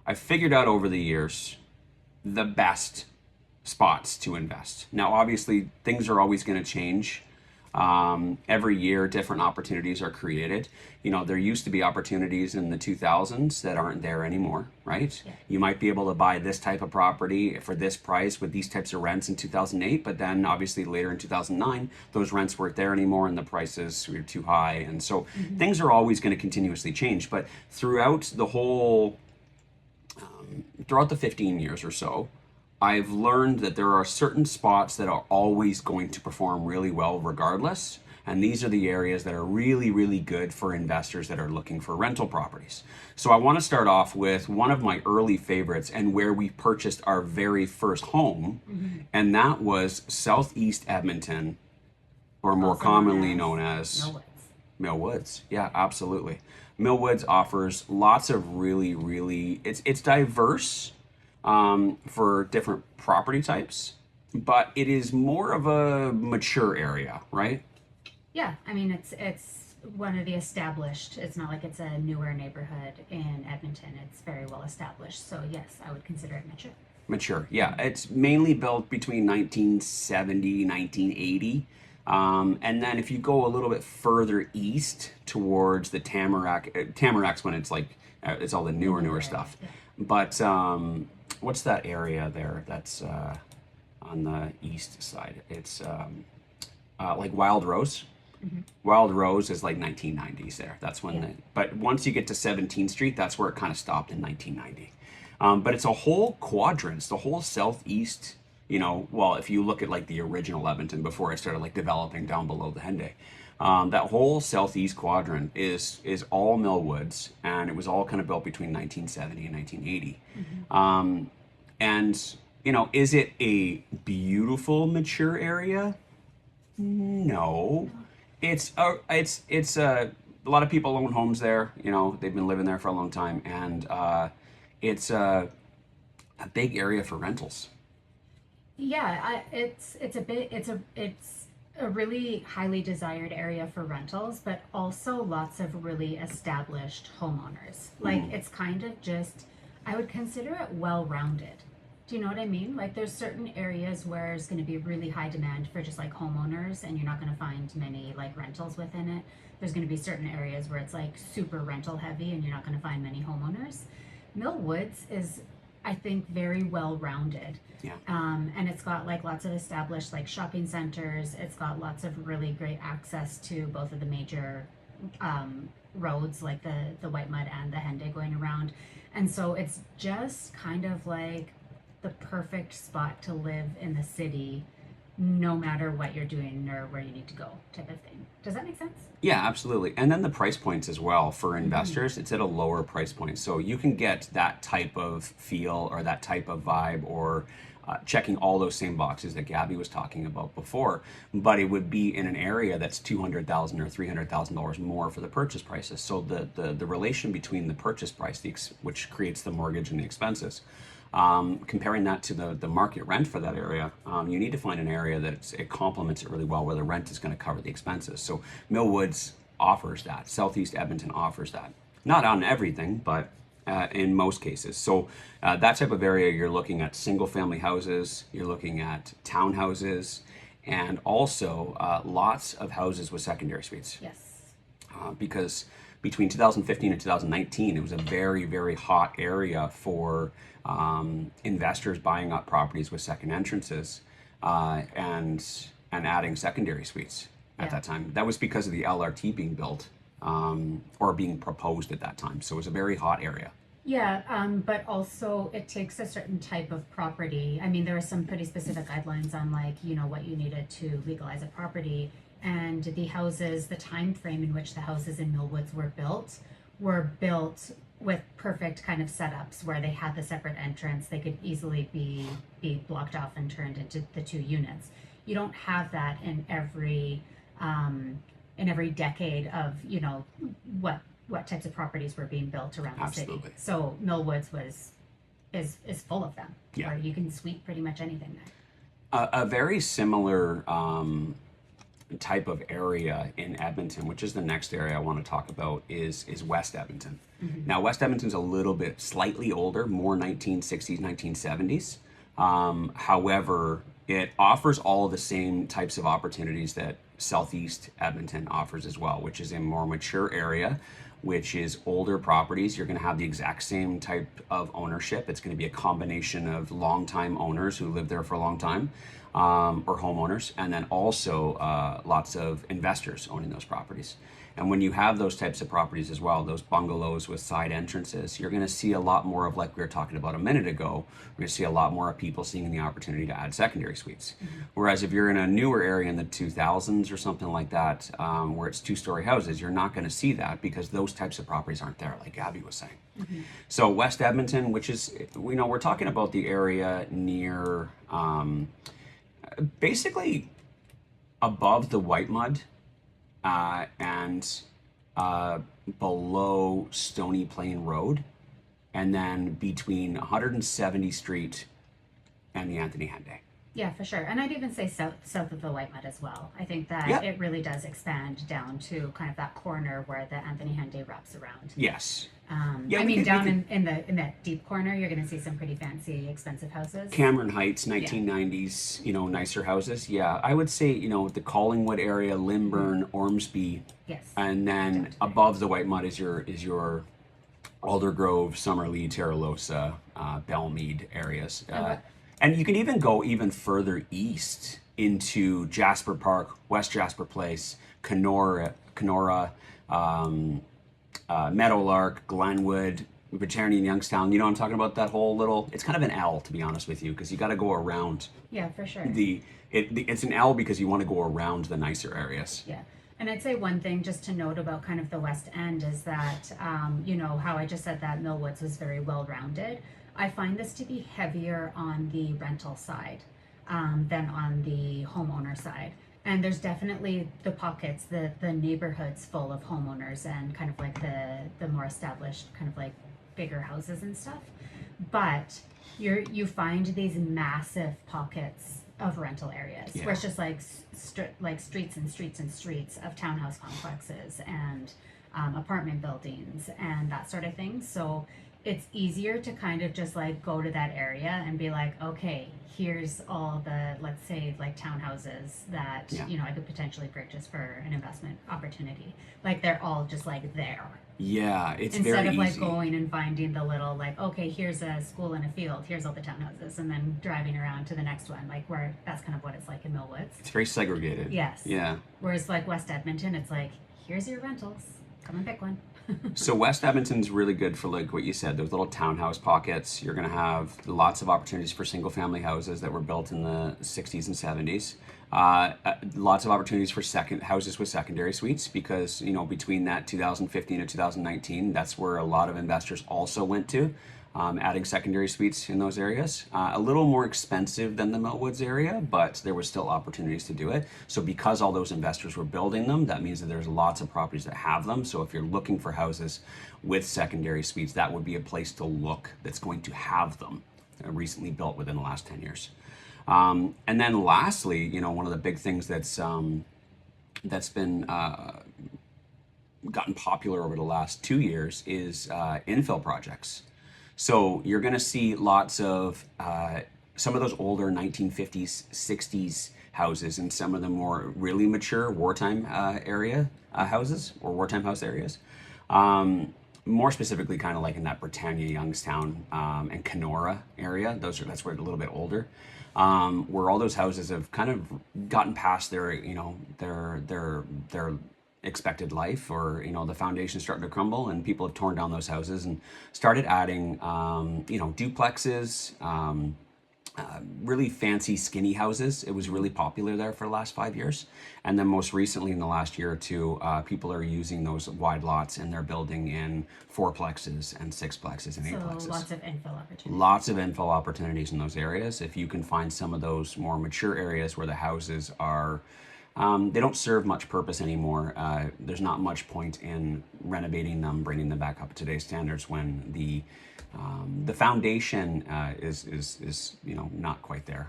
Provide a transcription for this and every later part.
I've figured out over the years the best spots to invest. Now, obviously, things are always going to change. Every year, different opportunities are created. You know, there used to be opportunities in the 2000s that aren't there anymore, right? Yeah. You might be able to buy this type of property for this price with these types of rents in 2008, but then obviously later in 2009, those rents weren't there anymore and the prices were too high. And so Hmm. things are always going to continuously change. But throughout the 15 years or so, I've learned that there are certain spots that are always going to perform really well regardless. And these are the areas that are really, really good for investors that are looking for rental properties. So I want to start off with one of my early favorites and where we purchased our very first home, Hmm. and that was Southeast Edmonton, or more Also known commonly as known as Millwoods. Mill Woods. Yeah, absolutely. Mill Woods offers lots of really, really, it's diverse for different property types, but it is more of a mature area, right? Yeah, I mean it's one of the established. It's not like it's a newer neighborhood in Edmonton. It's very well established. So yes, I would consider it mature. Mature, yeah. It's mainly built between 1970, 1980. And then if you go a little bit further east towards the Tamarack, Tamarack's when it's like, it's all the The newer newer area. stuff. Yeah. But what's that area there that's on the east side? It's like Wild Rose. Hmm. Wild Rose is like 1990s there. That's when Yeah. but once you get to 17th Street, that's where it kind of stopped in 1990. But it's a whole quadrant, it's the whole southeast, you know, well, if you look at like the original Edmonton before I started like developing down below the Henday, that whole southeast quadrant is all mill woods, and it was all kind of built between 1970 and 1980. Hmm. And, you know, is it a beautiful, mature area? No, it's a lot of people own homes there. You know, they've been living there for a long time, and it's a big area for rentals. Yeah, it's a really highly desired area for rentals, but also lots of really established homeowners. Like Mm, it's kind of just I would consider it well-rounded. Do you know what I mean? Like there's certain areas where there's going to be really high demand for just like homeowners and you're not going to find many like rentals within it. There's going to be certain areas where it's like super rental heavy and you're not going to find many homeowners. Mill Woods is, I think, very well rounded. yeah, And it's got like lots of established like shopping centers. It's got lots of really great access to both of the major roads, like the White Mud and the Henday going around. And so it's just kind of like the perfect spot to live in the city, no matter what you're doing or where you need to go, type of thing. Does that make sense? yeah, absolutely. And then the price points as well for Mm-hmm. investors. It's at a lower price point, so you can get that type of feel or that type of vibe or. Checking all those same boxes that Gabby was talking about before, but it would be in an area that's $200,000 or $300,000 more for the purchase prices. So the relation between the purchase price, which creates the mortgage and the expenses, comparing that to the market rent for that area, you need to find an area that it complements it really well, where the rent is going to cover the expenses. So Millwoods offers that. Southeast Edmonton offers that. Not on everything, but in most cases. So that type of area, you're looking at single family houses, you're looking at townhouses, and also lots of houses with secondary suites, Yes. because between 2015 and 2019, it was a very, very hot area for investors buying up properties with second entrances, and adding secondary suites at Yeah. that time. That was because of the LRT being built, or being proposed at that time. So it was a very hot area. Yeah, but also it takes a certain type of property. I mean, there are some pretty specific guidelines on like, you know, what you needed to legalize a property. And the houses, the time frame in which the houses in Millwoods were built with perfect kind of setups where they had the separate entrance. They could easily be blocked off and turned into the two units. You don't have that um, in every decade of, you know, what types of properties were being built around the city. Absolutely. So Millwoods is full of them, Yeah. where you can sweep pretty much anything there. A very similar type of area in Edmonton, which is the next area I want to talk about, is West Edmonton. Now, West Edmonton's a little bit slightly older, more 1960s, 1970s. However, it offers all the same types of opportunities that Southeast Edmonton offers as well, which is a more mature area, which is older properties. You're going to have the exact same type of ownership. It's going to be a combination of long-time owners who live there for a long time, or homeowners, and then also lots of investors owning those properties. And when you have those types of properties as well, those bungalows with side entrances, you're going to see a lot more of, like we were talking about a minute ago, we're going to see a lot more of people seeing the opportunity to add secondary suites. Whereas if you're in a newer area in the 2000s or something like that, where it's two-story houses, you're not going to see that because those types of properties aren't there, like Abby was saying. So West Edmonton, which is, we're talking about the area near, basically above the White Mud, and below Stony Plain Road, and then between 170 Street and the Anthony Henday. Yeah, for sure. And I'd even say south of the White Mud as well. I think that Yeah. it really does expand down to kind of that corner where the Anthony Henday wraps around. Yes. I mean, down in that deep corner, you're going to see some pretty fancy, expensive houses. Cameron Heights, 1990s, nicer houses. Yeah, I would say, the Collingwood area, Lymburn, Ormsby, Yes. and then Definitely. above the White Mud is your Aldergrove, Summerlee, Terralosa, Belmead areas. And you can even go even further east into Jasper Park, West Jasper Place, Kenora, Meadowlark, Glenwood, Britannia, and Youngstown. You know what I'm talking about? That whole little, it's kind of an L, to be honest with you, because you got to go around Yeah, for sure. it's an L because you want to go around the nicer areas. Yeah. And I'd say one thing just to note about kind of the West End is that, how I just said that Millwoods was very well-rounded. I find this to be heavier on the rental side than on the homeowner side. And there's definitely the pockets, the neighborhoods full of homeowners and kind of like the more established kind of like bigger houses and stuff. But you find these massive pockets of rental areas where it's just like streets and streets and streets of townhouse complexes and apartment buildings and that sort of thing. So it's easier to kind of just like go to that area and be like, okay, here's all the, let's say, like townhouses that I could potentially purchase for an investment opportunity. Like they're all just like there. Yeah, it's Instead very of like easy. going and finding the little like, okay, here's a school and a field, here's all the townhouses, and then driving around to the next one, like where that's kind of what it's like in Millwoods. It's very segregated. Yes. Yeah. Whereas like West Edmonton, it's like, here's your rentals, come and pick one. So West Edmonton's really good for like what you said, those little townhouse pockets. You're going to have lots of opportunities for single family houses that were built in the 60s and 70s. Lots of opportunities for houses with secondary suites because, between that 2015 and 2019, that's where a lot of investors also went to, adding secondary suites in those areas. A little more expensive than the Millwoods area, but there was still opportunities to do it. So because all those investors were building them, that means that there's lots of properties that have them. So if you're looking for houses with secondary suites, that would be a place to look that's going to have them, recently built within the last 10 years. And then lastly, one of the big things that's been gotten popular over the last 2 years is infill projects. So you're going to see lots of some of those older 1950s, 60s houses and some of the more really mature wartime area houses or wartime house areas. More specifically, kind of like in that Britannia, Youngstown, and Kenora area. That's where it's a little bit older. Where all those houses have kind of gotten past their expected life, or the foundation's starting to crumble, and people have torn down those houses and started adding duplexes, really fancy skinny houses. It was really popular there for the last 5 years, and then most recently in the last year or two, people are using those wide lots and they're building in fourplexes and sixplexes and eightplexes. So lots of infill opportunities. Lots of infill opportunities in those areas. If you can find some of those more mature areas where the houses are They don't serve much purpose anymore. There's not much point in renovating them, bringing them back up to today's standards when the foundation is not quite there.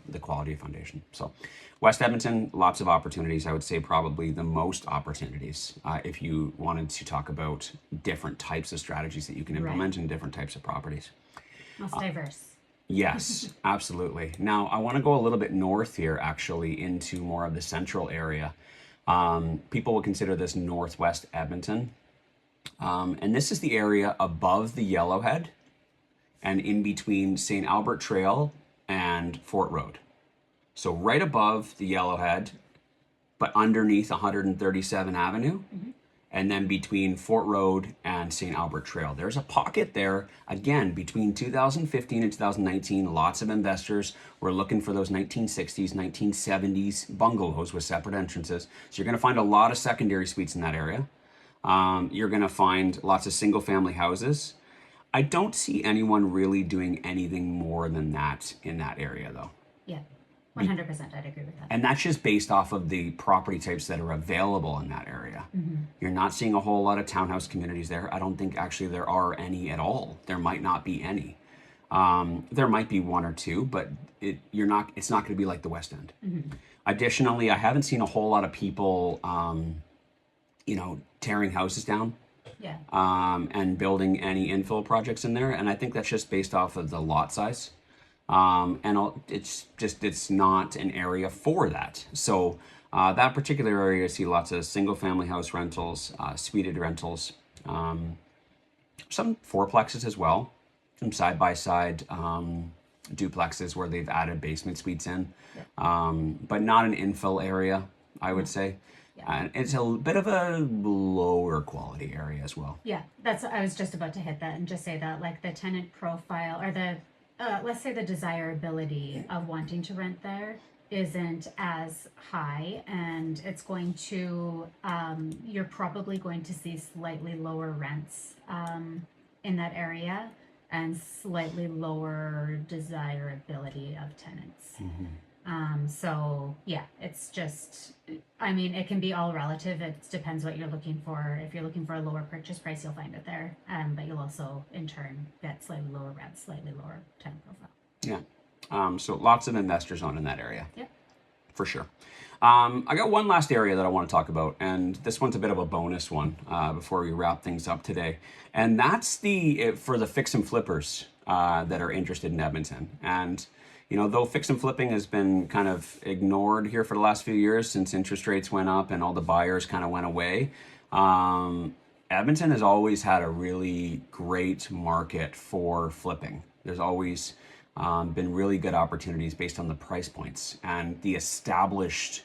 The quality of foundation. So, West Edmonton, lots of opportunities. I would say probably the most opportunities if you wanted to talk about different types of strategies that you can implement in different types of properties. Most diverse. Yes, absolutely. Now, I want to go a little bit north here, actually, into more of the central area. People would consider this northwest Edmonton. And this is the area above the Yellowhead and in between St. Albert Trail and Fort Road. So right above the Yellowhead, but underneath 137 Avenue. And then between Fort Road and St. Albert Trail. There's a pocket there, again, between 2015 and 2019. Lots of investors were looking for those 1960s, 1970s bungalows with separate entrances. So you're going to find a lot of secondary suites in that area. You're going to find lots of single family houses. I don't see anyone really doing anything more than that in that area, though. Yeah, 100%. I'd agree with that. And that's just based off of the property types that are available in that area. You're not seeing a whole lot of townhouse communities there. I don't think actually there are any at all. There might not be any. There might be one or two, but it's not going to be like the West End. Additionally, I haven't seen a whole lot of people, tearing houses down. Yeah. And building any infill projects in there. And I think that's just based off of the lot size. It's not an area for that. So that particular area, I see lots of single family house rentals, suited rentals, some fourplexes as well, some side by side duplexes where they've added basement suites in, but not an infill area, I would say. And it's a bit of a lower quality area as well. Yeah, I was just about to hit that and just say that, like, the tenant profile or the let's say the desirability of wanting to rent there isn't as high, and it's going to you're probably going to see slightly lower rents in that area and slightly lower desirability of tenants. So yeah, it's just, I mean, it can be all relative. It depends what you're looking for. If you're looking for a lower purchase price, you'll find it there. But you'll also, in turn, get slightly lower rent, slightly lower tenant profile. Yeah. So lots of investors on in that area. Yeah. For sure. I got one last area that I want to talk about, and this one's a bit of a bonus one before we wrap things up today. And that's for the fix and flippers that are interested in Edmonton. And though fix and flipping has been kind of ignored here for the last few years since interest rates went up and all the buyers kind of went away, Edmonton has always had a really great market for flipping. There's always been really good opportunities based on the price points and the established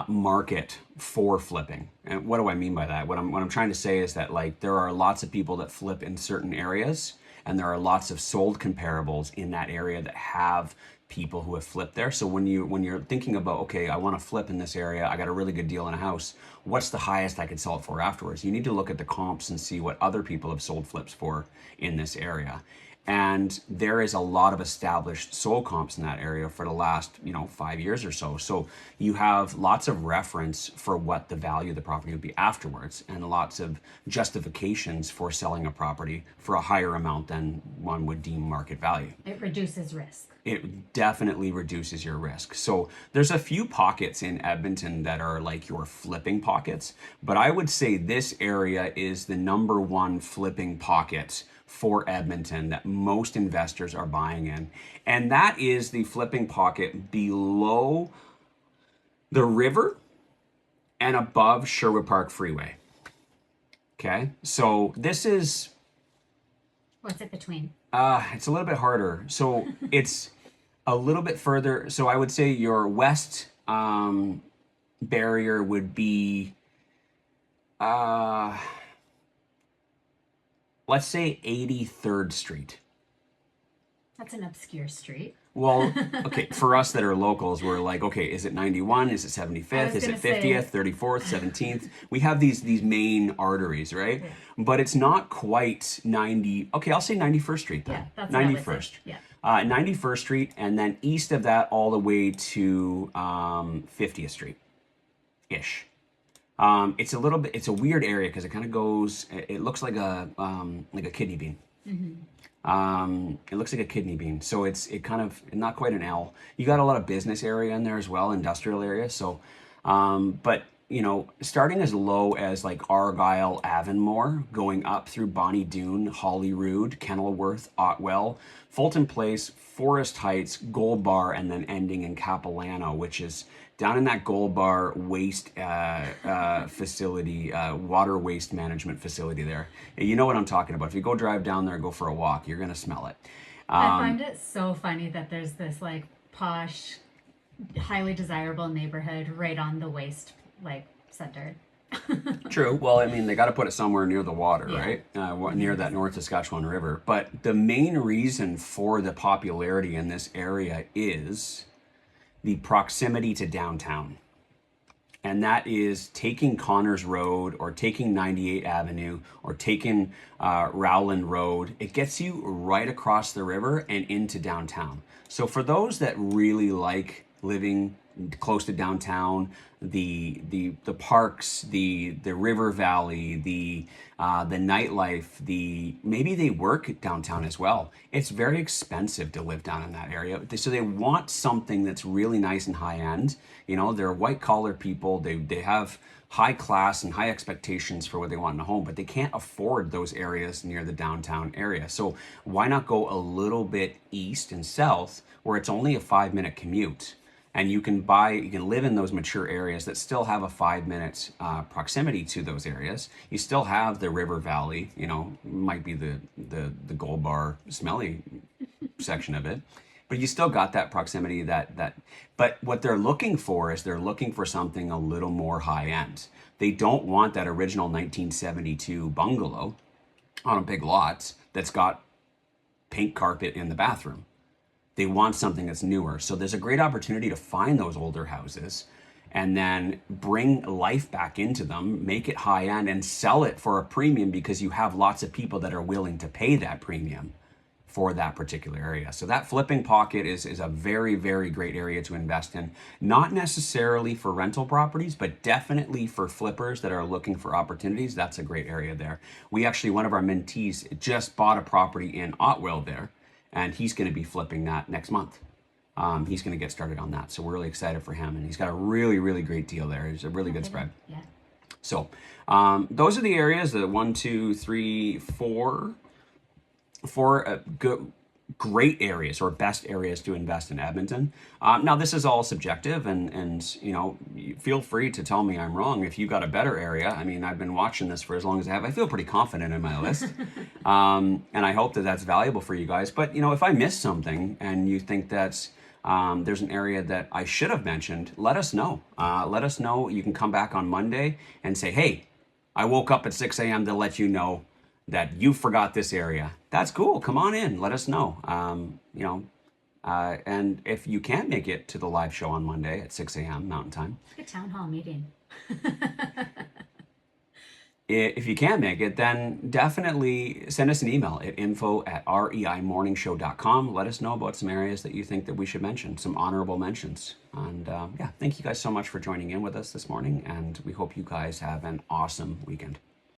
market for flipping. And what do I mean by that? What I'm trying to say is that, like, there are lots of people that flip in certain areas, and there are lots of sold comparables in that area that have people who have flipped there. So when you're thinking about, okay, I want to flip in this area, I got a really good deal in a house, what's the highest I could sell it for afterwards? You need to look at the comps and see what other people have sold flips for in this area. And there is a lot of established sold comps in that area for the last 5 years or so. So you have lots of reference for what the value of the property would be afterwards, and lots of justifications for selling a property for a higher amount than one would deem market value. It reduces risk. It definitely reduces your risk. So there's a few pockets in Edmonton that are like your flipping pockets, but I would say this area is the number one flipping pocket for Edmonton that most investors are buying in. And that is the flipping pocket below the river and above Sherwood Park Freeway. Okay, so this is... What's it between? It's a little bit harder. So it's a little bit further. So I would say your west barrier would be... let's say 83rd Street. That's an obscure street. Well, okay, for us that are locals, we're like, okay, is it 91? Is it I 75th? was Is it gonna say, 50th, 34th, 17th? We have these main arteries, right? yeah, But it's not quite 90. Okay, I'll say 91st Street then. yeah, that's what I would say. 91st. Yeah. 91st Street, and then east of that all the way to 50th Street ish. It's a little bit, it's a weird area because it kind of goes, it looks like a kidney bean. It looks like a kidney bean, so it kind of not quite an L. You got a lot of business area in there as well, industrial area. So, but you know, starting as low as like Argyle, Avonmore, going up through Bonnie Doon, Holyrood, Kenilworth, Otwell, Fulton Place, Forest Heights, Gold Bar, and then ending in Capilano, which is down in that Gold Bar waste facility, water waste management facility there. You know what I'm talking about. If you go drive down there, go for a walk, you're gonna smell it. I find it so funny that there's this like posh, highly desirable neighborhood right on the waste like center. True. Well, I mean, they got to put it somewhere near the water, Yeah. right? Near that North Saskatchewan River. But the main reason for the popularity in this area is the proximity to downtown. And that is taking Connors Road or taking 98 Avenue or taking Rowland Road. It gets you right across the river and into downtown. So for those that really like living close to downtown, the parks, the river valley, the nightlife, maybe they work downtown as well. It's very expensive to live down in that area, so they want something that's really nice and high end. You know, they're white collar people. They have high class and high expectations for what they want in a home, but they can't afford those areas near the downtown area. So why not go a little bit east and south where it's only a 5-minute commute? And you can live in those mature areas that still have a 5-minute proximity to those areas. You still have the river valley, you know, might be the Gold Bar smelly section of it, but you still got that proximity but what they're looking for is they're looking for something a little more high end. They don't want that original 1972 bungalow on a big lot that's got pink carpet in the bathroom. They want something that's newer. So there's a great opportunity to find those older houses and then bring life back into them, make it high end and sell it for a premium because you have lots of people that are willing to pay that premium for that particular area. So that flipping pocket is a very, very great area to invest in. Not necessarily for rental properties, but definitely for flippers that are looking for opportunities. That's a great area there. We actually, one of our mentees just bought a property in Otwell there, and he's going to be flipping that next month. He's going to get started on that. So we're really excited for him, and he's got a really, really great deat there. It's a really good spread. Yeah. So those are the areas, the 1, 2, 3, 4 great areas or best areas to invest in Edmonton. Now this is all subjective, and you know, feel free to tell me I'm wrong if you got a better area. I mean, I've been watching this for as long as I have. I feel pretty confident in my list, and I hope that that's valuable for you guys. But you know, if I missed something and you think that's there's an area that I should have mentioned, let us know. Let us know. You can come back on Monday and say, hey, I woke up at 6 a.m. to let you know that you forgot this area. That's cool. Come on in. Let us know. You know, and if you can't make it to the live show on Monday at 6 a.m. Mountain Time, A town hall meeting. if you can't make it, then definitely send us an email at info@reimorningshow.com. Let us know about some areas that you think that we should mention, some honorable mentions. And yeah, thank you guys so much for joining in with us this morning, and we hope you guys have an awesome weekend.